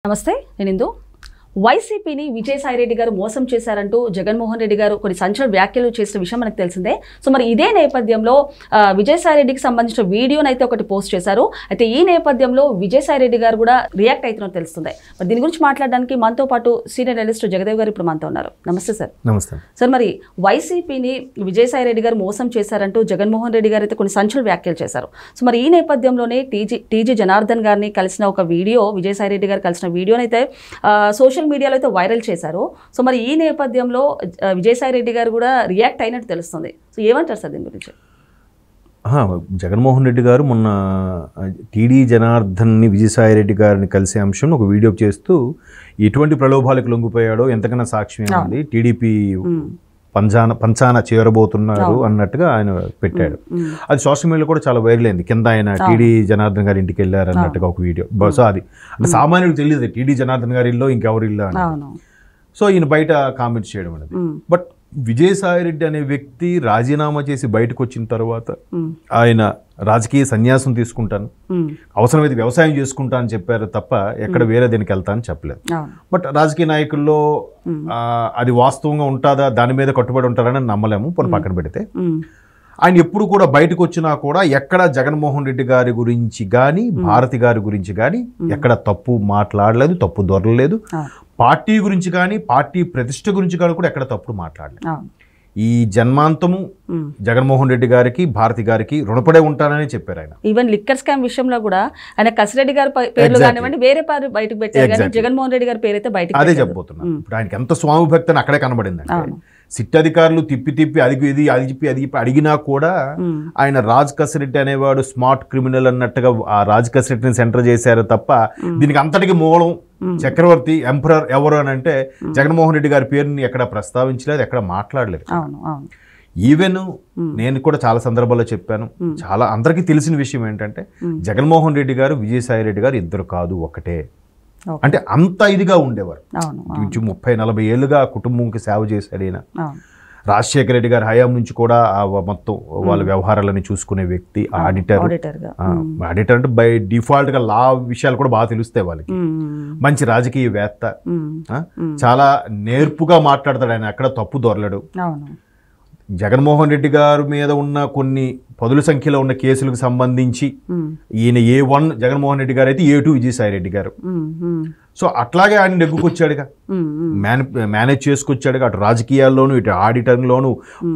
నమస్తే నేను ఇందు వైసీపీని విజయసాయి రెడ్డి గారు మోసం చేశారంటూ జగన్మోహన్ రెడ్డి గారు కొన్ని సంచలన వ్యాఖ్యలు చేసిన విషయం మనకు తెలిసిందే. సో మరి ఇదే నేపథ్యంలో విజయసాయి రెడ్డికి సంబంధించిన వీడియోని అయితే ఒకటి పోస్ట్ చేశారు. అయితే ఈ నేపథ్యంలో విజయసాయి రెడ్డి గారు కూడా రియాక్ట్ అవుతున్నట్టు తెలుస్తుంది. మరి దీని గురించి మాట్లాడడానికి మనతో పాటు సీనియర్ అనలిస్ట్ జగదేవ్ గారు ఇప్పుడు మనతో ఉన్నారు. నమస్తే సార్. నమస్తే సార్. మరి వైసీపీని విజయసాయి రెడ్డి గారు మోసం చేశారంటూ జగన్మోహన్ రెడ్డి గారు అయితే కొన్ని సంచలన వ్యాఖ్యలు చేశారు. సో మరి ఈ నేపథ్యంలోనే టీజీ జనార్దన్ గారిని కలిసిన ఒక వీడియో, విజయసాయి రెడ్డి గారు కలిసిన వీడియోని అయితే సోషల్ మీడియాలో అయితే వైరల్ చేశారు. సో మరి ఈ నేపథ్యంలో విజయసాయి రెడ్డి గారు కూడా రియాక్ట్ అయినట్టు తెలుస్తుంది. సో ఏమంటారు సార్ దీని గురించి? జగన్మోహన్ రెడ్డి గారు మొన్న టీడీ జనార్దన్ని విజయసాయి రెడ్డి గారిని కలిసే అంశం ఒక వీడియో చేస్తూ ఎటువంటి ప్రలోభాలకు లొంగిపోయాడో ఎంతకన్నా సాక్ష్యం ఉంది, టీడీపీ పంచాన చేరబోతున్నారు అన్నట్టుగా ఆయన పెట్టాడు. అది సోషల్ మీడియాలో కూడా చాలా వైరల్ అయింది. కింద ఆయన టీడీ జనార్దన్ గారి ఇంటికి వెళ్ళారు అన్నట్టుగా ఒక వీడియో. బహుశా అది అంటే సామాన్యుడికి తెలియదు టీడీ జనార్దన్ గారి ఇల్లు ఇంకెవరి ఇల్లు అని. సో ఈయన బయట కామెంట్స్ చేయడం అనేది. బట్ విజయసాయి రెడ్డి అనే వ్యక్తి రాజీనామా చేసి బయటకు వచ్చిన తర్వాత ఆయన రాజకీయ సన్యాసం తీసుకుంటాను, అవసరమైతే వ్యవసాయం చేసుకుంటా అని చెప్పారు తప్ప ఎక్కడ వేరే దీనికి వెళ్తా అని చెప్పలేదు. బట్ రాజకీయ నాయకుల్లో అది వాస్తవంగా ఉంటుందా, దాని మీద కట్టుబడి ఉంటారని నమ్మలేము. పోనీ పక్కన పెడితే ఆయన ఎప్పుడు కూడా బయటకు వచ్చినా కూడా ఎక్కడ జగన్మోహన్ రెడ్డి గారి గురించి కానీ భారతి గారి గురించి కానీ ఎక్కడ తప్పు మాట్లాడలేదు, తప్పు దొరలేదు. పార్టీ గురించి కానీ పార్టీ ప్రతిష్ట గురించి కానీ కూడా ఎక్కడ తప్పుడు మాట్లాడలేదు. ఈ జన్మాంతము జగన్మోహన్ రెడ్డి గారికి భారతి గారికి రుణపడే ఉంటానని చెప్పారు ఆయన. ఈవెన్ లిక్కర్ స్కామ్ విషయంలో కూడా ఆయన కసిరెడ్డి గారి పేర్లు కానివ్వండి వేరే పేరు బయటకు పెట్టారు కానీ జగన్మోహన్ రెడ్డి గారి పేరు అయితే బయటకు. అదే చెప్పబోతున్నా. ఇప్పుడు ఆయనకి ఎంత స్వామి భక్తి అని అక్కడే కనబడింది. సిట్ అధికారులు తిప్పి అది అడిగినా కూడా ఆయన రాజ్ కసిరెడ్డి అనేవాడు స్మార్ట్ క్రిమినల్ అన్నట్టుగా ఆ రాజ్ కసిరెడ్డిని సెంటర్ చేశారు తప్ప దీనికి అంతటికి మూలం చక్రవర్తి ఎంపరర్ ఎవరు అని అంటే జగన్మోహన్ రెడ్డి గారి పేరుని ఎక్కడ ప్రస్తావించలేదు, ఎక్కడ మాట్లాడలేదు. ఈవెన్ నేను కూడా చాలా సందర్భాల్లో చెప్పాను, చాలా అందరికీ తెలిసిన విషయం ఏంటంటే జగన్మోహన్ రెడ్డి గారు విజయసాయి రెడ్డి గారు ఇద్దరు కాదు ఒకటే. అంటే అంత ఇదిగా ఉండేవారు. 30-40 ఏళ్ళుగా కుటుంబంకి సేవ చేశాడు ఈయన. రాజశేఖర రెడ్డి గారి హయాం నుంచి కూడా మొత్తం వాళ్ళ వ్యవహారాలని చూసుకునే వ్యక్తి. ఆడిటర్ అంటే బై డిఫాల్ట్ గా లా విషయాలు కూడా బాగా తెలుస్తాయి వాళ్ళకి. మంచి రాజకీయవేత్త, చాలా నేర్పుగా మాట్లాడతాడు ఆయన, ఎక్కడ తప్పు దొరలడు. జగన్మోహన్ రెడ్డి గారి మీద ఉన్న కొన్ని పదుల సంఖ్యలో ఉన్న కేసులకు సంబంధించి ఈయన A1 జగన్మోహన్ రెడ్డి గారు అయితే A2 విజయసాయి రెడ్డి గారు. సో అట్లాగే ఆయన నెగ్గుకొచ్చాడుగా, మేనేజ్ చేసుకొచ్చాడుగా, అటు రాజకీయాల్లోనూ ఇటు ఆడిటర్లోను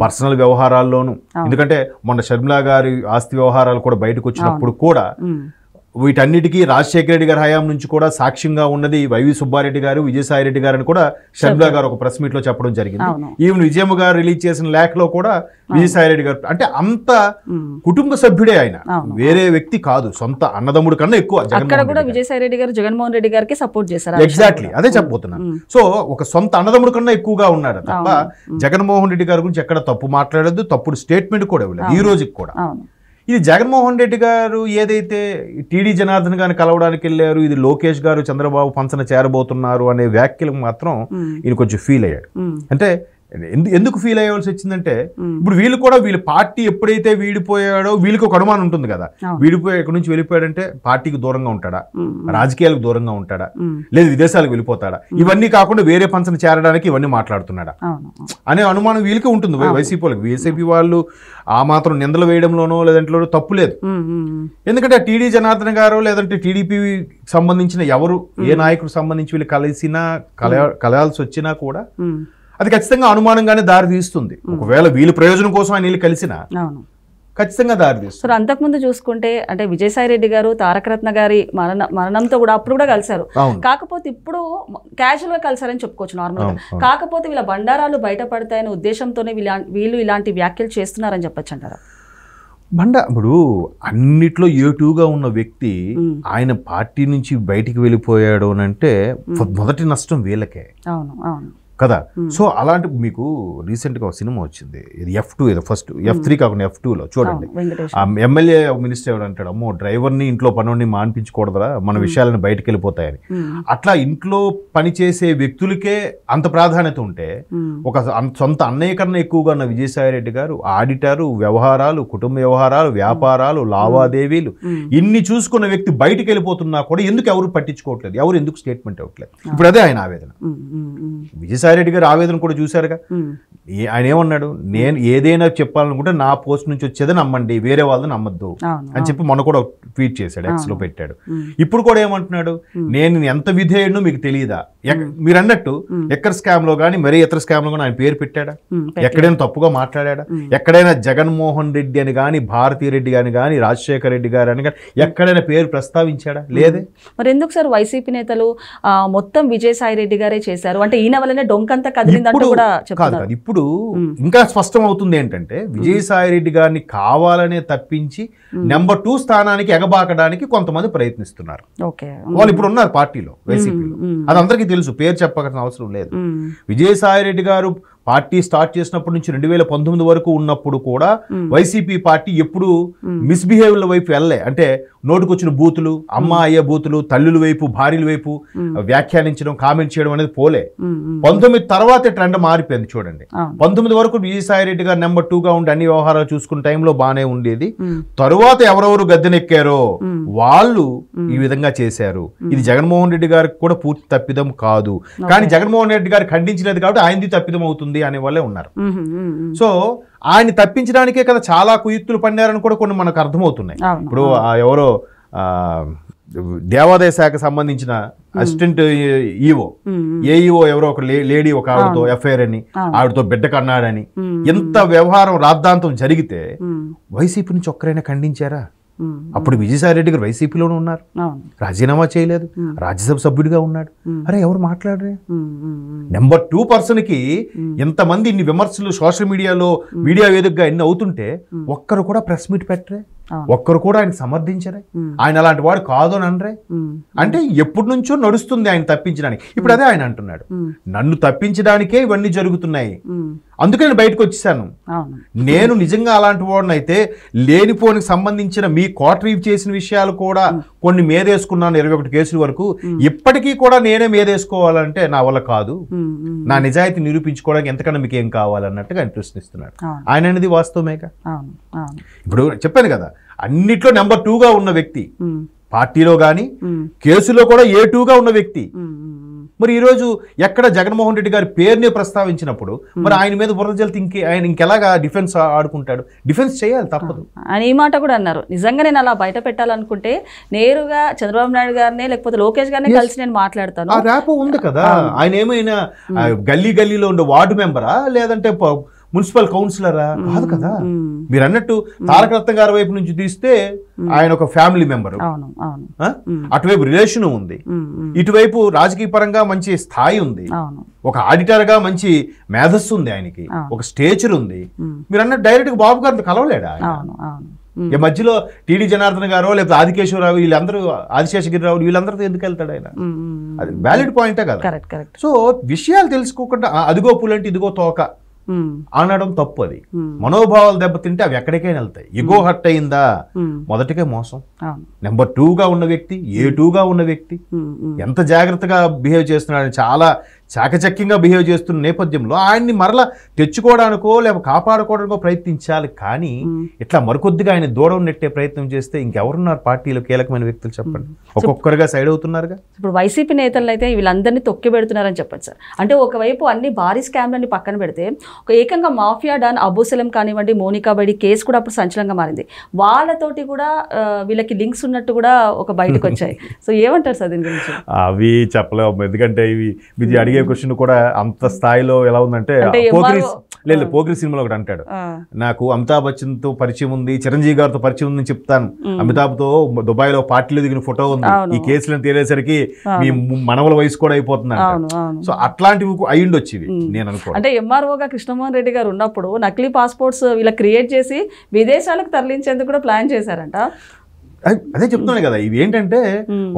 పర్సనల్ వ్యవహారాల్లోనూ. ఎందుకంటే మొన్న షర్మిలా గారి ఆస్తి వ్యవహారాలు కూడా బయటకు వచ్చినప్పుడు కూడా వీటన్నిటికీ రాజశేఖర రెడ్డి గారి హయాం నుంచి కూడా సాక్ష్యంగా ఉన్నది వైవి సుబ్బారెడ్డి గారు, విజయసాయి రెడ్డి గారు అని కూడా షర్మిలా గారు ఒక ప్రెస్ మీట్ లో చెప్పడం జరిగింది. ఈవెన్ విజయమ్మ గారు రిలీజ్ చేసిన లేఖలో కూడా విజయసాయి రెడ్డి గారు అంటే అంత కుటుంబ సభ్యుడే ఆయన, వేరే వ్యక్తి కాదు, సొంత అన్నదమ్ముడు కన్నా ఎక్కువ. విజయసాయి రెడ్డి గారు జగన్మోహన్ రెడ్డి గారికి సపోర్ట్ చేశారు. ఎగ్జాక్ట్లీ అదే చెప్పబోతున్నాను. సో ఒక సొంత అన్నదమ్ముడు కన్నా ఎక్కువగా ఉన్నాడు తప్ప జగన్మోహన్ రెడ్డి గారి గురించి ఎక్కడ తప్పు మాట్లాడద్దు, తప్పుడు స్టేట్మెంట్ కూడా ఇవ్వలేదు ఈ రోజుకి కూడా. ఇది జగన్మోహన్ రెడ్డి గారు ఏదైతే టీడీ జనార్దన్ గారిని కలవడానికి వెళ్ళారు, ఇది లోకేష్ గారు చంద్రబాబు పంచన చేరబోతున్నారు అనే వ్యాఖ్యలకు మాత్రం ఈయన కొంచెం ఫీల్ అయ్యాడు. అంటే ఎందుకు ఫీల్ అయ్యవలసి వచ్చిందంటే ఇప్పుడు వీళ్ళు కూడా వీళ్ళ పార్టీ ఎప్పుడైతే వీడిపోయాడో వీళ్ళకి ఒక అనుమానం ఉంటుంది కదా, వీడిపోయి ఎక్కడి నుంచి వెళ్ళిపోయాడంటే పార్టీకి దూరంగా ఉంటాడా, రాజకీయాలకు దూరంగా ఉంటాడా, లేదు విదేశాలకు వెళ్ళిపోతాడా, ఇవన్నీ కాకుండా వేరే పంచన చేరడానికి ఇవన్నీ మాట్లాడుతున్నాడా అనే అనుమానం వీళ్ళకి ఉంటుంది వైసీపీ వాళ్ళకి. వైసీపీ వాళ్ళు ఆ మాత్రం నిందలు వేయడంలోనో లేదంటే తప్పు లేదు. ఎందుకంటే టీడీ జనార్దన్ గారు లేదంటే టీడీపీ సంబంధించిన ఎవరు ఏ నాయకుడు సంబంధించి వీళ్ళు కలయాల్సి వచ్చినా కూడా అది ఖచ్చితంగా అనుమానంగానే దారి తీస్తుంది. ఒకవేళ వీళ్ళ ప్రయోజనం కోసం ఆయన వీళ్ళు కలిసినా ఖచ్చితంగా దారి తీస్తుంది. సో అంతకుముందు చూసుకుంటే అంటే విజయసాయి రెడ్డి గారు తారకరత్న గారి మరణంతో కూడా అప్పుడు కూడా కలిశారు. కాకపోతే ఇప్పుడు క్యాజువల్ గా కలిసారని చెప్పుకోవచ్చు నార్మల్ గా. కాకపోతే వీళ్ళ బండారాలు బయటపడతాయనే ఉద్దేశంతోనే వీళ్ళు ఇలాంటి వ్యాఖ్యలు చేస్తున్నారని చెప్పొచ్చు అంటారా? ఇప్పుడు అన్నిట్లో A2గా ఉన్న వ్యక్తి ఆయన పార్టీ నుంచి బయటికి వెళ్ళిపోయాడు అని అంటే మొదటి నష్టం వీళ్ళకే. కదా. సో అలాంటి మీకు రీసెంట్గా ఒక సినిమా వచ్చింది, ఇది F2 ఏదో ఫస్ట్ F3 కాకుండా F2లో చూడండి, ఎమ్మెల్యే మినిస్టర్ ఎవరు అంటాడు, అమ్మో డ్రైవర్ని ఇంట్లో పనుని మాన్పించకూడదురా, మన విషయాలను బయటకు వెళ్ళిపోతాయని. అట్లా ఇంట్లో పనిచేసే వ్యక్తులకే అంత ప్రాధాన్యత ఉంటే ఒక సొంత అన్నయ్య కన్నా ఎక్కువగా ఉన్న విజయసాయి రెడ్డి గారు ఆడిటరు, వ్యవహారాలు, కుటుంబ వ్యవహారాలు, వ్యాపారాలు, లావాదేవీలు ఇన్ని చూసుకున్న వ్యక్తి బయటకు వెళ్ళిపోతున్నా కూడా ఎందుకు ఎవరు పట్టించుకోవట్లేదు, ఎవరు ఎందుకు స్టేట్మెంట్ ఇవ్వట్లేదు? ఇప్పుడు అదే ఆయన ఆవేదన. విజయసాయి రెడ్డి గారు ఆవేదన కూడా చూశారుగా. ఆయన ఏమన్నాడు, నేను ఏదైనా చెప్పాలనుకుంటే నా పోస్ట్ నుంచి వచ్చేది నమ్మండి, వేరే వాళ్ళని నమ్మద్దు అని చెప్పి మొన్న కూడా ట్వీట్ చేశాడు, X లో పెట్టాడు. ఇప్పుడు కూడా ఏమంటున్నాడు, నేను ఎంత విధేయుడు మీకు తెలియదా? మీరు అన్నట్టు ఎక్కడ స్కామ్ లో కానీ మరీ ఇతర స్కామ్ లో కానీ ఆయన పేరు పెట్టాడా? ఎక్కడైనా తప్పుగా మాట్లాడా? ఎక్కడైనా జగన్మోహన్ రెడ్డి అని కానీ, భారతీ రెడ్డి అని కానీ, రాజశేఖర రెడ్డి గారు అని కానీ ఎక్కడైనా పేరు ప్రస్తావించాడా? లేదే. మరి ఎందుకు సార్ వైసీపీ నేతలు మొత్తం విజయసాయి రెడ్డి గారే చేశారు అంటే ఈయన వల్లనే డొంకంతా కదిలిందంటూ కూడా చెప్తున్నారు. ఇప్పుడు ఇంకా స్పష్టం అవుతుంది ఏంటంటే, విజయసాయి రెడ్డి గారిని కావాలనే తప్పించి నెంబర్ 2 స్థానానికి ఎగబాకడానికి కొంతమంది ప్రయత్నిస్తున్నారు. వాళ్ళు ఇప్పుడు ఉన్నారు పార్టీలో, వైసీపీలో, అది అందరికీ తెలుసు, పేరు చెప్పాల్సిన అవసరం లేదు. విజయసాయి రెడ్డి గారు పార్టీ స్టార్ట్ చేసినప్పటి నుంచి 2019 వరకు ఉన్నప్పుడు కూడా వైసీపీ పార్టీ ఎప్పుడు మిస్బిహేవ్ల వైపు వెళ్ళే, అంటే నోటుకొచ్చిన బూతులు, అమ్మ అయ్యే బూతులు, తల్లుల వైపు, భార్యల వైపు వ్యాఖ్యానించడం, కామెంట్ చేయడం అనేది పోలే. 19 తర్వాతే ట్రెండ్ మారిపోయింది చూడండి. 19 వరకు విజయసాయి రెడ్డి గారు నెంబర్ 2గా ఉండి అన్ని వ్యవహారాలు చూసుకున్న టైంలో బాగానే ఉండేది. తరువాత ఎవరెవరు గద్దెనెక్కారో వాళ్ళు ఈ విధంగా చేశారు. ఇది జగన్మోహన్ రెడ్డి గారికి కూడా పూర్తి తప్పిదం కాదు, కానీ జగన్మోహన్ రెడ్డి గారు ఖండించలేదు కాబట్టి ఆయనది తప్పిదం అవుతుంది అనే వాళ్ళే ఉన్నారు. సో ఆయన తప్పించడానికే కదా చాలా కుయుక్తులు పన్నారని కూడా కొన్ని మనకు అర్థమవుతున్నాయి. ఇప్పుడు ఎవరో దేవాదాయ శాఖ సంబంధించిన అసిస్టెంట్ ఈఓ, ఏఈఓ ఎవరో ఒక లేడీ ఒక ఆవిడతో ఎఫ్ఐఆర్ అని, ఆవిడతో బిడ్డ కన్నాడని, ఎంత వ్యవహారం రాద్ధాంతం జరిగితే వైసీపీ నుంచి ఒక్కరైనా ఖండించారా? అప్పుడు విజయసాయి రెడ్డి గారు వైసీపీలోనే ఉన్నారు, రాజీనామా చేయలేదు, రాజ్యసభ సభ్యుడిగా ఉన్నాడు. అరే ఎవరు మాట్లాడరే? నెంబర్ 2 పర్సన్కి ఇంతమంది ఇన్ని విమర్శలు సోషల్ మీడియాలో మీడియా వేదికగా ఎన్ని అవుతుంటే ఒక్కరు కూడా ప్రెస్ మీట్ పెట్టరే, ఒక్కరు కూడా ఆయన సమర్థించరే, ఆయన అలాంటి వాడు కాదు అని అనరే. అంటే ఎప్పటి నుంచో నడుస్తుంది ఆయన తప్పించడానికి. ఇప్పుడు అదే ఆయన అంటున్నాడు, నన్ను తప్పించడానికే ఇవన్నీ జరుగుతున్నాయి, అందుకే నేను బయటకు వచ్చేసాను. నేను నిజంగా అలాంటి వాడినైతే లేనిపోనికి సంబంధించిన మీ కోటరీ చేసిన విషయాలు కూడా కొన్ని మేదేసుకున్నాను, 21 కేసుల వరకు. ఇప్పటికీ కూడా నేనే మేదేసుకోవాలంటే నా వల్ల కాదు, నా నిజాయితీ నిరూపించుకోవడానికి ఎంతకన్నా మీకు ఏం కావాలన్నట్టుగా ఆయన ప్రశ్నిస్తున్నాడు. ఆయన అనేది వాస్తవమేగా. ఇప్పుడు చెప్పాను కదా, అన్నిట్లో నెంబర్ 2గా ఉన్న వ్యక్తి, పార్టీలో కానీ కేసులో కూడా A2గా ఉన్న వ్యక్తి. మరి ఈరోజు ఎక్కడ జగన్మోహన్ రెడ్డి గారి పేరునే ప్రస్తావించినప్పుడు మరి ఆయన మీద బురద జల్లితే ఆయన ఇంకెలాగా డిఫెన్స్ ఆడుకుంటాడు? డిఫెన్స్ చేయాలి, తప్పదు. ఆయన ఈ మాట కూడా అన్నారు, నిజంగా నేను అలా బయట పెట్టాలనుకుంటే నేరుగా చంద్రబాబు నాయుడు గారిని లేకపోతే లోకేష్ గారిని కలిసి నేను మాట్లాడతాను. ఆ ర్యాపో ఉంది కదా. ఆయన ఏమైనా గల్లీలో ఉండే వార్డు మెంబరా లేదంటే మున్సిపల్ కౌన్సిలరా? కాదు కదా. మీరు అన్నట్టు తారక రత్న గారి వైపు నుంచి తీస్తే ఆయన ఒక ఫ్యామిలీ మెంబరు, అటువైపు రిలేషన్ ఉంది, ఇటువైపు రాజకీయ పరంగా మంచి స్థాయి ఉంది, ఒక ఆడిటర్ గా మంచి మేధస్సు ఉంది, ఆయనకి ఒక స్టేచర్ ఉంది. మీరు అన్నట్టు డైరెక్ట్ గా బాబు గారిని కలవలేడా? ఈ మధ్యలో టీడీ జనార్దన్ గారో లేకపోతే ఆదికేశ్వరరావు వీళ్ళందరూ, ఆదిశేషగిరిరావు వీళ్ళందరితో ఎందుకు వెళ్తాడు ఆయన? అది వ్యాలిడ్ పాయింటే కదా. సో విషయాలు తెలుసుకోకుండా అదిగో పులంటే ఇదిగో తోక అనడం తప్పు. అది మనోభావాలు దెబ్బతింటే అవి ఎక్కడికైనా వెళ్తాయి. ఎగో హర్ట్ అయిందా మొదటికే మోసం. నెంబర్ 2గా ఉన్న వ్యక్తి, A2గా ఉన్న వ్యక్తి ఎంత జాగ్రత్తగా బిహేవ్ చేస్తున్నాడని, చాలా చాకచక్యంగా బిహేవ్ చేస్తున్న నేపథ్యంలో ఆయన్ని మరలా తెచ్చుకోవడానికో లేక కాపాడుకోవడానికో ప్రయత్నించాలి. కానీ ఇట్లా మరికొద్దిగా ఆయన దూరం నెట్టే ప్రయత్నం చేస్తే ఇంకెవరున్నారు పార్టీలో కీలకమైన వ్యక్తులు? చెప్పండి. ఒక్కొక్కరుగా సైడ్ అవుతున్నారుగా. ఇప్పుడు వైసీపీ నేతలు అయితే వీళ్ళందరినీ తొక్కి పెడుతున్నారని చెప్పచ్చు సార్. అంటే ఒకవైపు అన్ని భారీ స్కామ్లన్నీ పక్కన పెడితే ఒక ఏకంగా మాఫియా డాన్ అబూసలం కానివ్వండి, మోనికా బైడి కేసు కూడా అప్పుడు సంచలనంగా మారింది. వాళ్ళతోటి కూడా వీళ్ళకి లింక్స్ ఉన్నట్టు కూడా ఒక బయటకు వచ్చాయి. సో ఏమంటారు సార్ దీని గురించి? అవి చెప్పలేము, ఎందుకంటే ఇవి ఇది అడిగే క్వశ్చన్ కూడా అంత స్థాయిలో ఎలా ఉందంటే, పోగ్రి సినిమాలో ఒకటి అంటాడు, నాకు అమితాబ్ బచ్చన్ తో పరిచయం ఉంది, చిరంజీవి గారితో పరిచయం ఉందని చెప్తాను, అమితాబ్ తో దుబాయ్ లో పార్టీలో దిగిన ఫోటో ఉంది, ఈ కేసులను తేలేసరికి మీ మనవల వయసు కూడా అయిపోతుంది. సో అట్లాంటివి అయ్యుండొచ్చేవి నేను అనుకో. అంటే ఎంఆర్ఓగా కృష్ణమోహన్ రెడ్డి గారు ఉన్నప్పుడు నకిలీ పాస్పోర్ట్స్ వీళ్ళ క్రియేట్ చేసి విదేశాలకు తరలించేందుకు కూడా ప్లాన్ చేశారంట. అదే చెప్తున్నాను కదా, ఇవి ఏంటంటే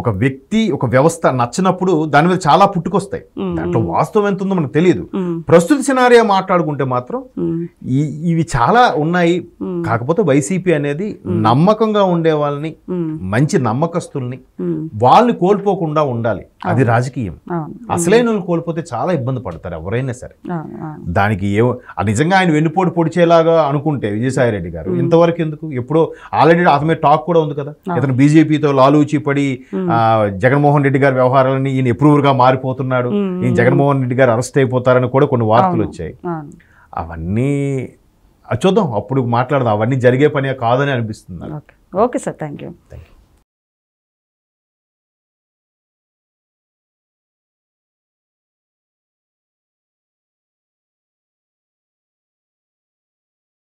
ఒక వ్యక్తి ఒక వ్యవస్థ నచ్చినప్పుడు దాని మీద చాలా పుట్టుకొస్తాయి. దాంట్లో వాస్తవం ఎంత ఉందో మనకు తెలియదు. ప్రస్తుత సినారియో మాట్లాడుకుంటే మాత్రం ఇవి చాలా ఉన్నాయి. కాకపోతే వైసీపీ అనేది నమ్మకంగా ఉండే వాళ్ళని, మంచి నమ్మకస్తుల్ని, వాళ్ళని కోల్పోకుండా ఉండాలి. అది రాజకీయం. అసలైన వాళ్ళు కోల్పోతే చాలా ఇబ్బంది పడతారు ఎవరైనా సరే. దానికి నిజంగా ఆయన వెన్నుపోటు పొడిచేలాగా అనుకుంటే విజయసాయి రెడ్డి గారు ఇంతవరకు ఎందుకు? ఎప్పుడో ఆల్రెడీ అతని మీద టాక్ కూడా ఉంది కదా, ఇతను బీజేపీతో లాలూచి పడి జగన్మోహన్ రెడ్డి గారి వ్యవహారాలని ఈయన అప్రూవర్ గా మారిపోతున్నాడు, ఈయన జగన్మోహన్ రెడ్డి గారు అరెస్ట్ అయిపోతారని కూడా కొన్ని వార్తలు వచ్చాయి. అవన్నీ చూద్దాం, అప్పుడు మాట్లాడదాం. అవన్నీ జరిగే పని కాదని అనిపిస్తుంది. Okay sir, thank you.